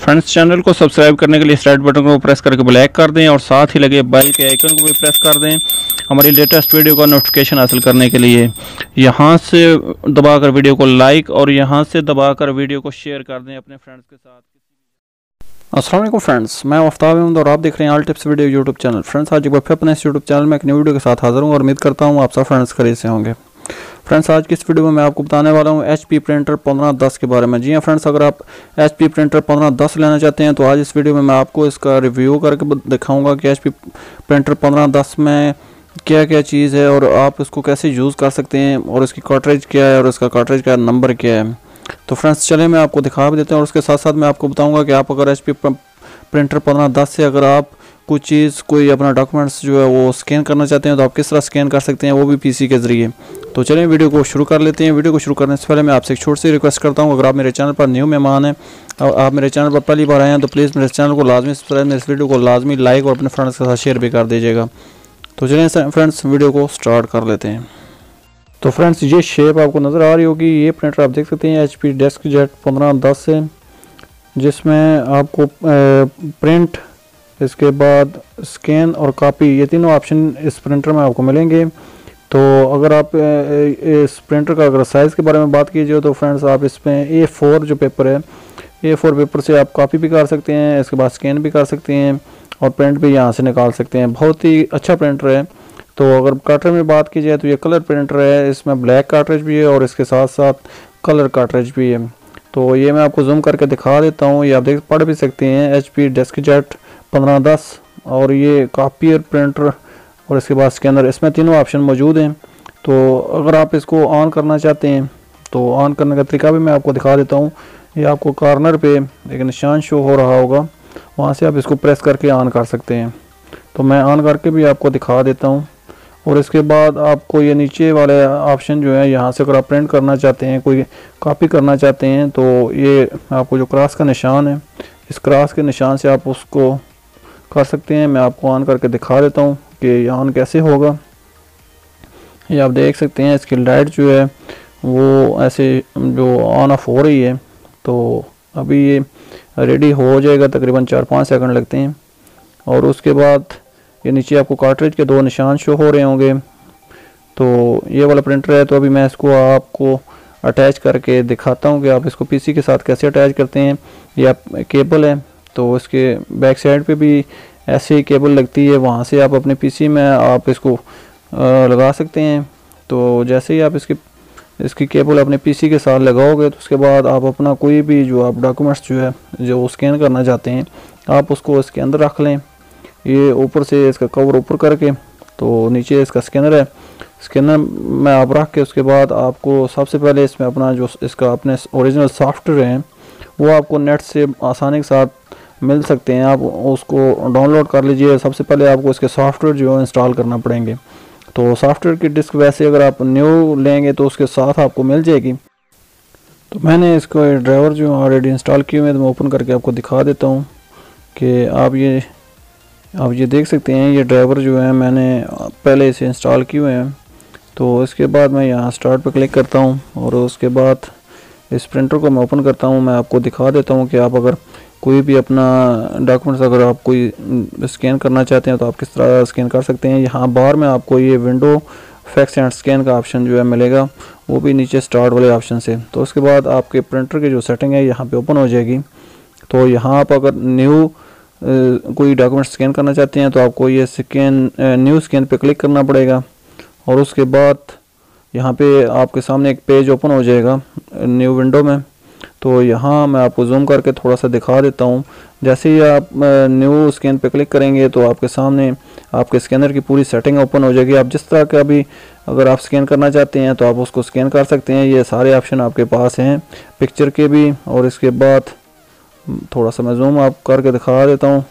Friends, channel को subscribe करने के लिए इस रेड बटन को प्रेस करके ब्लैक कर दें और साथ ही लगे बेल के आइकन को भी प्रेस कर दें हमारी लेटेस्ट वीडियो का नोटिफिकेशन हासिल करने के लिए। यहाँ से दबाकर वीडियो को लाइक और यहाँ से दबाकर वीडियो को शेयर कर दें अपने फ्रेंड्स के साथ। अस्सलाम वालेकुम फ्रेंड्स, मैं आफ्ताब हूं और आप देख रहे हैं Alltipsvideo यूट्यूब चैनल। फ्रेंड्स, आज एक बार फिर अपने इस यूट्यूब चैनल में एक न्यू वीडियो के साथ हाजिर हूं और उम्मीद करता हूं आप सब फ्रेंड्स खरीद से होंगे। फ्रेंड्स, आज की इस वीडियो में मैं आपको बताने वाला हूं HP प्रिंटर 1510 के बारे में। जी हां फ्रेंड्स, अगर आप HP प्रिंटर 1510 लेना चाहते हैं तो आज इस वीडियो में मैं आपको इसका रिव्यू करके दिखाऊंगा कि HP प्रिंटर 1510 में क्या क्या चीज़ है और आप इसको कैसे यूज़ कर सकते हैं और इसकी कार्ट्रिज क्या है और इसका कार्ट्रिज का नंबर क्या है। तो फ्रेंड्स, चलिए मैं आपको दिखा भी देते हैं और उसके साथ साथ मैं आपको बताऊँगा कि आप अगर HP प्रिंटर 1510 से अगर आप कुछ चीज़ कोई अपना डॉक्यूमेंट्स जो है वो स्कैन करना चाहते हैं तो आप किस तरह स्कैन कर सकते हैं, वो भी पीसी के ज़रिए। तो चलिए वीडियो को शुरू कर लेते हैं। वीडियो को शुरू करने से पहले मैं आपसे एक छोटी सी रिक्वेस्ट करता हूं, अगर आप मेरे चैनल पर न्यू मेहमान हैं और आप मेरे चैनल पर पहली बार आए हैं तो प्लीज़ मेरे चैनल को लाजमी सब्सक्राइब, मेरे इस वीडियो को लाजमी लाइक और अपने फ्रेंड्स के साथ शेयर भी कर दीजिएगा। तो चलिए फ्रेंड्स, वीडियो को स्टार्ट कर लेते हैं। तो फ्रेंड्स, ये शेप आपको नज़र आ रही होगी, ये प्रिंटर आप देख सकते हैं HP डेस्कजेट 1510 से, जिसमें आपको प्रिंट, इसके बाद स्कैन और कॉपी, ये तीनों ऑप्शन इस प्रिंटर में आपको मिलेंगे। तो अगर आप इस प्रिंटर का अगर साइज़ के बारे में बात कीजिए तो फ्रेंड्स, आप इसमें A4 जो पेपर है, A4 पेपर से आप कॉपी भी कर सकते हैं, इसके बाद स्कैन भी कर सकते हैं और प्रिंट भी यहाँ से निकाल सकते हैं। बहुत ही अच्छा प्रिंटर है। तो अगर कार्ट्रिज में बात की जाए तो ये कलर प्रिंटर है, इसमें ब्लैक कार्ट्रिज भी है और इसके साथ साथ कलर कार्ट्रिज भी है। तो ये मैं आपको जूम करके दिखा देता हूँ, ये आप देख पढ़ भी सकते हैं HP डेस्कजेट 1510 और ये कॉपियर प्रिंटर और इसके बाद स्कैनर, इसमें तीनों ऑप्शन मौजूद हैं। तो अगर आप इसको ऑन करना चाहते हैं तो ऑन करने का तरीका भी मैं आपको दिखा देता हूँ। ये आपको कॉर्नर पे एक निशान शो हो रहा होगा, वहाँ से आप इसको प्रेस करके ऑन कर सकते हैं। तो मैं ऑन करके भी आपको दिखा देता हूँ। और इसके बाद आपको ये नीचे वाले ऑप्शन जो है, यहाँ से अगर आप प्रिंट करना चाहते हैं, कोई कॉपी करना चाहते हैं तो ये आपको जो क्रॉस का निशान है, इस क्रॉस के निशान से आप उसको कर सकते हैं। मैं आपको ऑन करके दिखा देता हूँ कि ये ऑन कैसे होगा। ये आप देख सकते हैं इसकी लाइट जो है वो ऐसे जो ऑन ऑफ हो रही है। तो अभी ये रेडी हो जाएगा, तकरीबन 4-5 सेकंड लगते हैं। और उसके बाद ये नीचे आपको कार्ट्रिज के 2 निशान शो हो रहे होंगे। तो ये वाला प्रिंटर है, तो अभी मैं इसको आपको अटैच करके दिखाता हूँ कि आप इसको पीसी के साथ कैसे अटैच करते हैं। ये आप केबल है, तो इसके बैक साइड पे भी ऐसे ही केबल लगती है, वहाँ से आप अपने पीसी में आप इसको लगा सकते हैं। तो जैसे ही आप इसकी केबल अपने पीसी के साथ लगाओगे तो उसके बाद आप अपना कोई भी जो आप डॉक्यूमेंट्स जो है जो स्कैन करना चाहते हैं आप उसको इसके अंदर रख लें। ये ऊपर से इसका कवर ऊपर करके, तो नीचे इसका स्कैनर है, स्कैनर में आप रख के उसके बाद आपको सबसे पहले इसमें अपना जो इसका अपने ओरिजिनल सॉफ्टवेयर हैं वो आपको नेट से आसानी के साथ मिल सकते हैं, आप उसको डाउनलोड कर लीजिए। सबसे पहले आपको इसके सॉफ्टवेयर जो है इंस्टॉल करना पड़ेंगे। तो सॉफ्टवेयर की डिस्क वैसे अगर आप न्यू लेंगे तो उसके साथ आपको मिल जाएगी। तो मैंने इसको ड्राइवर जो ऑलरेडी इंस्टॉल किए हुए हैं, तो मैं ओपन करके आपको दिखा देता हूँ कि आप ये देख सकते हैं ये ड्राइवर जो है मैंने पहले इसे इंस्टॉल किए हुए हैं। तो इसके बाद मैं यहाँ स्टार्ट पर क्लिक करता हूँ और उसके बाद इस प्रिंटर को मैं ओपन करता हूँ। मैं आपको दिखा देता हूँ कि आप अगर कोई भी अपना डॉक्यूमेंट्स अगर आप कोई स्कैन करना चाहते हैं तो आप किस तरह स्कैन कर सकते हैं। यहाँ बार में आपको ये विंडो फैक्स एंड स्कैन का ऑप्शन जो है मिलेगा, वो भी नीचे स्टार्ट वाले ऑप्शन से। तो उसके बाद आपके प्रिंटर की जो सेटिंग है यहाँ पे ओपन हो जाएगी। तो यहाँ आप अगर न्यू कोई डॉक्यूमेंट स्कैन करना चाहते हैं तो आपको ये न्यू स्कैन पे क्लिक करना पड़ेगा और उसके बाद यहाँ पे आपके सामने एक पेज ओपन हो जाएगा न्यू विंडो में। तो यहाँ मैं आपको जूम करके थोड़ा सा दिखा देता हूँ। जैसे ही आप न्यू स्कैन पे क्लिक करेंगे तो आपके सामने आपके स्कैनर की पूरी सेटिंग ओपन हो जाएगी। आप जिस तरह का भी अगर आप स्कैन करना चाहते हैं तो आप उसको स्कैन कर सकते हैं। ये सारे ऑप्शन आपके पास हैं, पिक्चर के भी। और इसके बाद थोड़ा सा मैं जूम आप करके दिखा देता हूँ।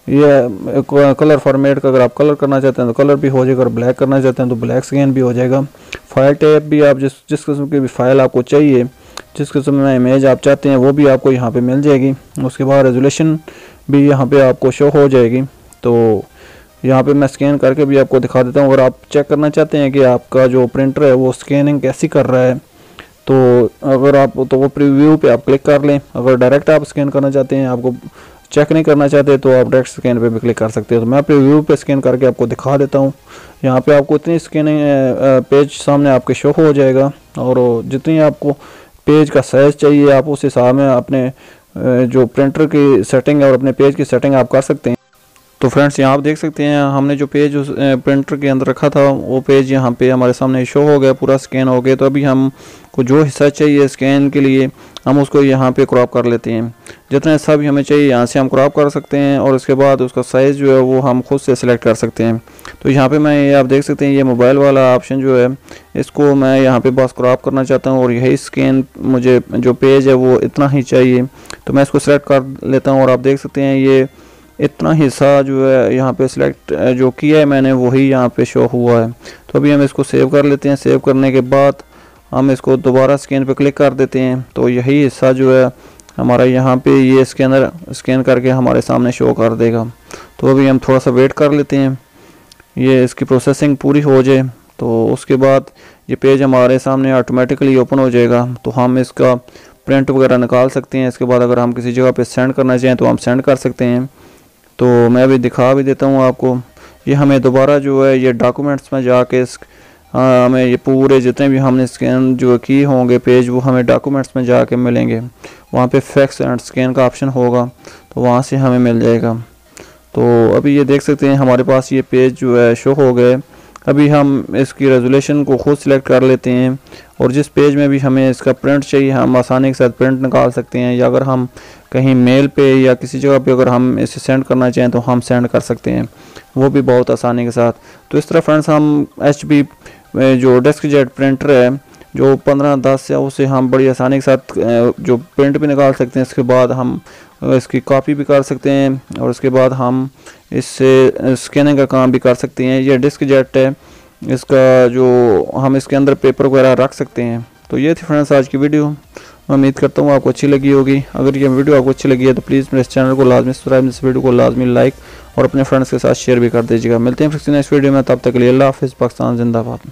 ये कलर फॉर्मेट का अगर आप कलर करना चाहते हैं तो कलर भी हो जाएगा और ब्लैक करना चाहते हैं तो ब्लैक स्कैन भी हो जाएगा। फाइल टैब भी, आप जिस किस्म की भी फाइल आपको चाहिए, जिस किस्म में इमेज आप चाहते हैं वो भी आपको यहाँ पे मिल जाएगी। उसके बाद रेजोल्यूशन भी यहाँ पे आपको शो हो जाएगी। तो यहाँ पे मैं स्कैन करके भी आपको दिखा देता हूँ। अगर आप चेक करना चाहते हैं कि आपका जो प्रिंटर है वो स्कैनिंग कैसी कर रहा है, तो अगर आप तो वो प्रीव्यू पे आप क्लिक कर लें। अगर डायरेक्ट आप स्कैन करना चाहते हैं, आपको चेक नहीं करना चाहते, तो आप डायरेक्ट स्कैन पे भी क्लिक कर सकते हो। तो मैं प्रीव्यू पे स्कैन करके आपको दिखा देता हूँ। यहाँ पे आपको इतनी स्कैनिंग पेज सामने आपके शो हो जाएगा, और जितनी आपको पेज का साइज़ चाहिए आप उस हिसाब में अपने जो प्रिंटर की सेटिंग है और अपने पेज की सेटिंग आप कर सकते हैं। तो फ्रेंड्स यहाँ आप देख सकते हैं हमने जो पेज उस प्रिंटर के अंदर रखा था वो पेज यहाँ पे हमारे सामने शो हो गया, पूरा स्कैन हो गया। तो अभी हमको जो हिस्सा चाहिए स्कैन के लिए हम उसको यहाँ पे क्रॉप कर लेते हैं। जितना हिस्सा भी हमें चाहिए यहाँ से हम क्रॉप कर सकते हैं, और उसके बाद उसका साइज़ जो है वो हम खुद से सिलेक्ट कर सकते हैं। तो यहाँ पे मैं ये आप देख सकते हैं ये मोबाइल वाला ऑप्शन जो है इसको मैं यहाँ पे बस क्रॉप करना चाहता हूँ, और यही स्कैन मुझे जो पेज है वो इतना ही चाहिए। तो मैं इसको सिलेक्ट कर लेता हूँ, और आप देख सकते हैं ये इतना हिस्सा जो है यहाँ पे सिलेक्ट जो किया है मैंने वही यहाँ पे शो हुआ है। तो अभी हम इसको सेव कर लेते हैं। सेव करने के बाद हम इसको दोबारा स्कैन पे क्लिक कर देते हैं। तो यही हिस्सा जो है हमारा यहाँ पे ये स्कैनर स्कैन करके हमारे सामने शो कर देगा। तो अभी हम थोड़ा सा वेट कर लेते हैं, ये इसकी प्रोसेसिंग पूरी हो जाए। तो उसके बाद ये पेज हमारे सामने ऑटोमेटिकली ओपन हो जाएगा। तो हम इसका प्रिंट वगैरह निकाल सकते हैं। इसके बाद अगर हम किसी जगह पे सेंड करना चाहें तो हम सेंड कर सकते हैं। तो मैं अभी दिखा भी देता हूँ आपको। ये हमें दोबारा जो है ये डॉक्यूमेंट्स में जाके हमें ये पूरे जितने भी हमने स्कैन जो किए होंगे पेज वो हमें डॉक्यूमेंट्स में जाके मिलेंगे। वहाँ पे फैक्स एंड स्कैन का ऑप्शन होगा, तो वहाँ से हमें मिल जाएगा। तो अभी ये देख सकते हैं हमारे पास ये पेज जो है शो हो गए। अभी हम इसकी रेजोल्यूशन को खुद सिलेक्ट कर लेते हैं, और जिस पेज में भी हमें इसका प्रिंट चाहिए हम आसानी के साथ प्रिंट निकाल सकते हैं, या अगर हम कहीं मेल पे या किसी जगह पे अगर हम इसे सेंड करना चाहें तो हम सेंड कर सकते हैं, वो भी बहुत आसानी के साथ। तो इस तरह फ्रेंड्स हम HP जो डेस्कजेट प्रिंटर है जो 1510 है उसे हम बड़ी आसानी के साथ जो प्रिंट भी निकाल सकते हैं। इसके बाद हम इसकी कॉपी भी कर सकते हैं, और उसके बाद हम इससे स्कैनिंग का काम भी कर सकते हैं। ये डेस्कजेट है, इसका जो हम इसके अंदर पेपर वगैरह रख सकते हैं। तो ये थी फ्रेंड्स आज की वीडियो। मैं उम्मीद करता हूँ आपको अच्छी लगी होगी। अगर ये वीडियो आपको अच्छी लगी है तो प्लीज़ मेरे इस चैनल को लाजमी सब्सक्राइब, इस वीडियो को लाजमी लाइक और अपने फ्रेंड्स के साथ शेयर भी कर दीजिएगा। मिलते हैं फिर नेक्स्ट वीडियो में, तब तक के लिए अल्लाह हाफिज़। पाकिस्तान जिंदाबाद।